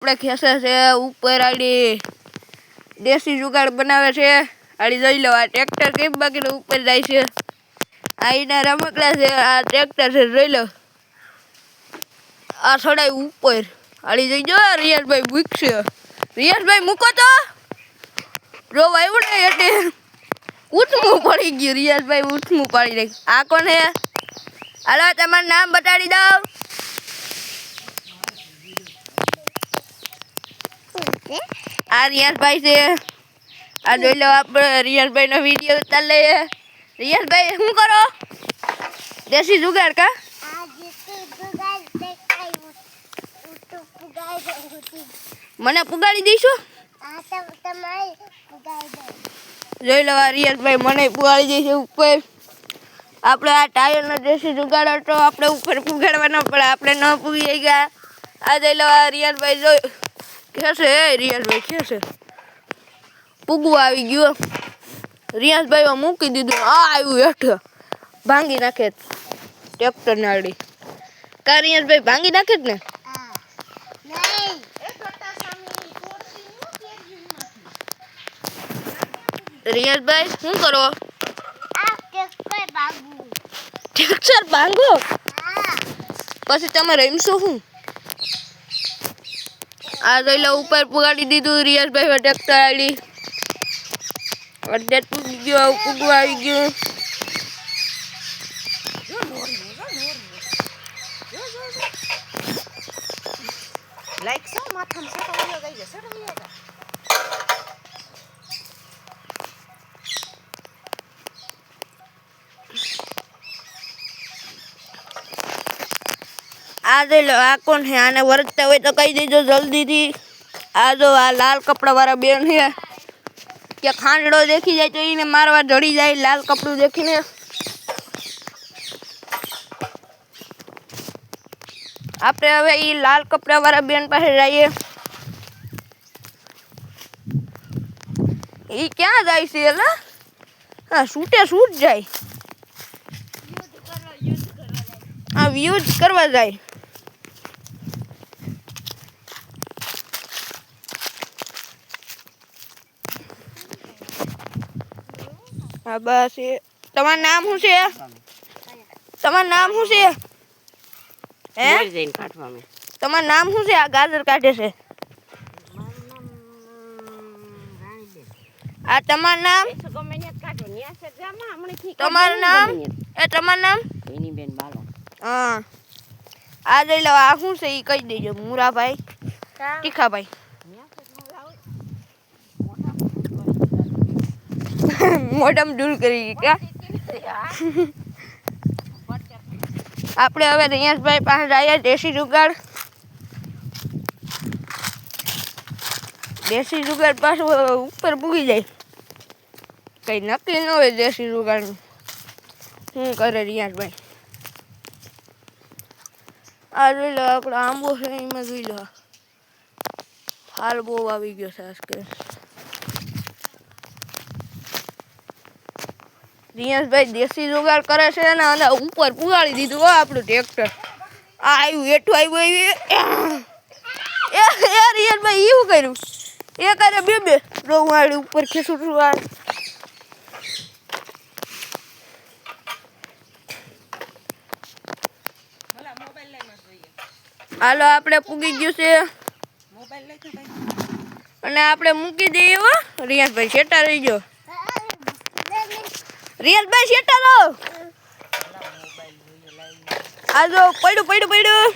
આપણે ખેસે છે ઉપર આડી દેશી જુગાડ બનાવે છે આડી જોઈ લો આ ટ્રેક્ટર કેમ બાકી ઉપર જાય છે આઈના રમકડા છે આ ટ્રેક્ટર છે જોઈ લો આ છોડાય ઉપર આડી જોઈ જો રિયાસભાઈ મૂકશે રિયાસભાઈ મૂકો તો રો આવ્યું ને એટલે ઉઠમું પડી ગયું રિયાસભાઈ ઉઠમું પાડી નાખ્યું આ કોણ હે હાલો તમારું નામ બતાડી દઉં આ રિયાસભાઈ છે આ જોઈ લો આપણે રિયાસભાઈનો વિડીયો ઉતાર લઈએ રિયાસભાઈ શું કરો દેશી જુગાડ કા મને પુગાડી દઈશું જોઈ લો આ રિયાસભાઈ મને પુગાડી દઈશું ઉપર આપણે આ ટાયરનો દેશી જુગાડ હતો આપણે ઉપર પુગાડવાનો પડે આપણે ન પુગી ગયા આ જોઈ લો આ રિયાસભાઈ જોઈ ખેસે રિયાસભાઈ ખેસે પૂગવું આવી ગયું રિયાસભાઈ મૂકી દીધું આ આવ્યું હેઠ ભાંગી નાખે ટ્રેક્ટર નાડી કા રિયાસભાઈ ભાંગી નાખે જ ને રિયાસભાઈ શું કરો ટ્રેક્ટર ભાંગો પછી તમે રમશો શું આ જોઈ લો ઉપર પુગાડી દીધું રિયાસભાઈ ટ્રેક્ટર આડી અડધે પૂગી ગયો પૂગવા આવી ગયું લાઈક સો માથામાં સટો ગઈ છે સટો ગઈ આ જોઈ લો આ કોણ છે આને વરતતા હોય તો કહી દેજો જલ્દીથી આ જો આ લાલ કપડા વાળા બેન છે કે ખાંડડો દેખી જાય તો એને મારવા જડી જાય લાલ કપડું દેખીને આપણે હવે એ લાલ કપડા વાળા બેન પાસે જઈએ એ ક્યાં જાય છે એલા હા શૂટે શૂટ જાય આ યુઝ કરવા જાય હા બસ એ તમારું નામ શું છે તમારું નામ શું છે હે તમારું નામ શું છે આ ગાજર કાઢે છે આ તમારું નામ તમારું નામ એ તમારું નામ હા આ જોઈ લો આ શું છે એ કહી દેજો મુરાભાઈ ટીખાભાઈ મોઢામાં ડૂલ કરી કા આપણે હવે રિયાસભાઈ પાસે જઈએ દેશી જુગાડ પાછું ઉપર પૂગી જાય કઈ નક્કી ન હોય દેશી જુગાડનું શું કરે રિયાસભાઈ આ જોઈ લો આપણે આંબો છે એમાં જોઈ લો હાલ બહુ આવી ગયો છે આજકાલ રિયાસભાઈ દેશી જુગાડ કરે છે ને અને ઉપર પુગાડી દીધું આપણું ટ્રેક્ટર આ આવ્યું હેઠું આવ્યું રિયાસભાઈ એવું કર્યું એ કરે બે રોવાડી ઉપર ખેસું હાલો આપણે પૂગી ગયું છે અને આપણે મૂકી દઈએ હો રિયાસભાઈ શેટા રહી ગયો રિયાસભાઈ શેટા રહો આ જો પડ્યું